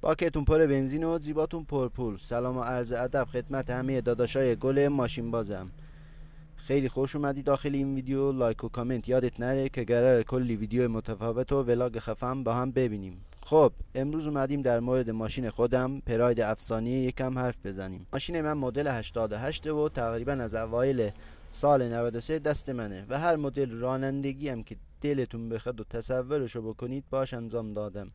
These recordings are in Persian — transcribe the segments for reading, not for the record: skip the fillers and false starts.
باکتون پر بنزین و زیباتون پرپول. سلام و عرض ادب خدمت همه داداشای گل ماشین بازم. خیلی خوش اومدی داخل این ویدیو. لایک و کامنت یادت نره که قراره کلی ویدیو متفاوت و ولاگ خفن با هم ببینیم. خب امروز اومدیم در مورد ماشین خودم پراید افسانه‌ای یکم حرف بزنیم. ماشین من مدل 88 و تقریبا از اوایل سال 93 دست منه و هر مدل رانندگی هم که دلتون بخواد و تصورشو بکنید باش انجام دادم.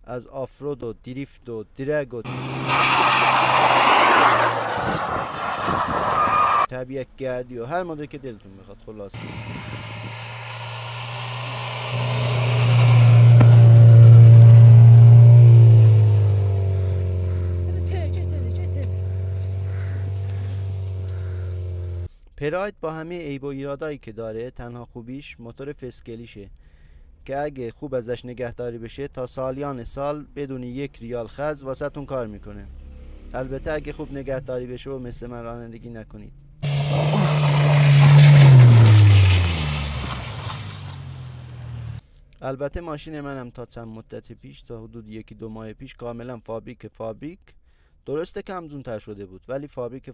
از آفرود و دریفت و درگ و طبیعت گردی و هر مدل که دلتون بخواد خلاص. پراید با همه عیب و ایرادایی که داره تنها خوبیش موتور فسکلیشه که اگه خوب ازش نگهداری بشه تا سالیان سال بدون 1 ریال خرج واسهتون کار میکنه. البته اگه خوب نگهداری بشه و مثل من رانندگی نکنید. البته ماشین منم تا چند مدت پیش تا حدود 1-2 ماه پیش کاملا فابریک درسته کمزون تر شده بود ولی فابریک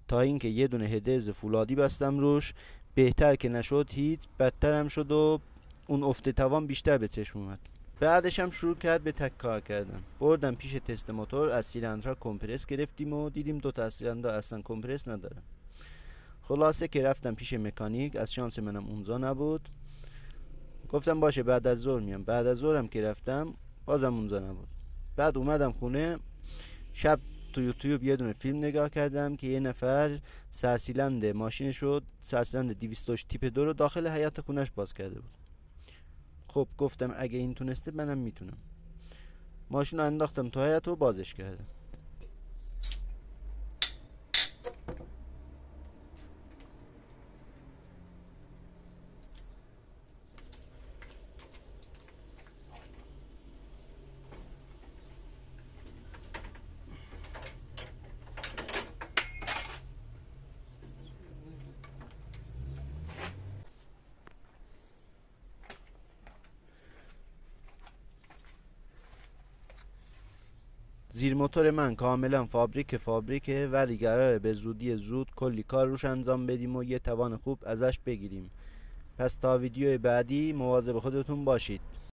تا اینکه یه دونه هدرز فولادی بستم روش، بهتر که نشد هیچ، بدتر هم شد و اون افت توان بیشتر به چشم اومد. بعدش هم شروع کرد به تک کار کردن. بردم پیش تست موتور، از سیلندرها کمپرس گرفتیم و دیدیم 2 تا از سیلندرها اصلا کمپرس ندارن. خلاصه که رفتم پیش مکانیک، از شانس منم اونجا نبود. گفتم باشه بعد از ظهر میام. بعد از ظهرم که رفتم بازم اونجا نبود. بعد اومدم خونه، شب تو یوتیوب یه دونه فیلم نگاه کردم که یه نفر سرسیلند ماشینشو، سرسیلند 208 تیپ 2 رو داخل حیاط خونش باز کرده بود. خب گفتم اگه این تونسته منم میتونم. ماشین رو انداختم تو حیاط و بازش کردم. زیر موتور من کاملا فابریکه ولی قراره به زود کلی کار روش انجام بدیم و یه توان خوب ازش بگیریم. پس تا ویدیو بعدی مواظب خودتون باشید.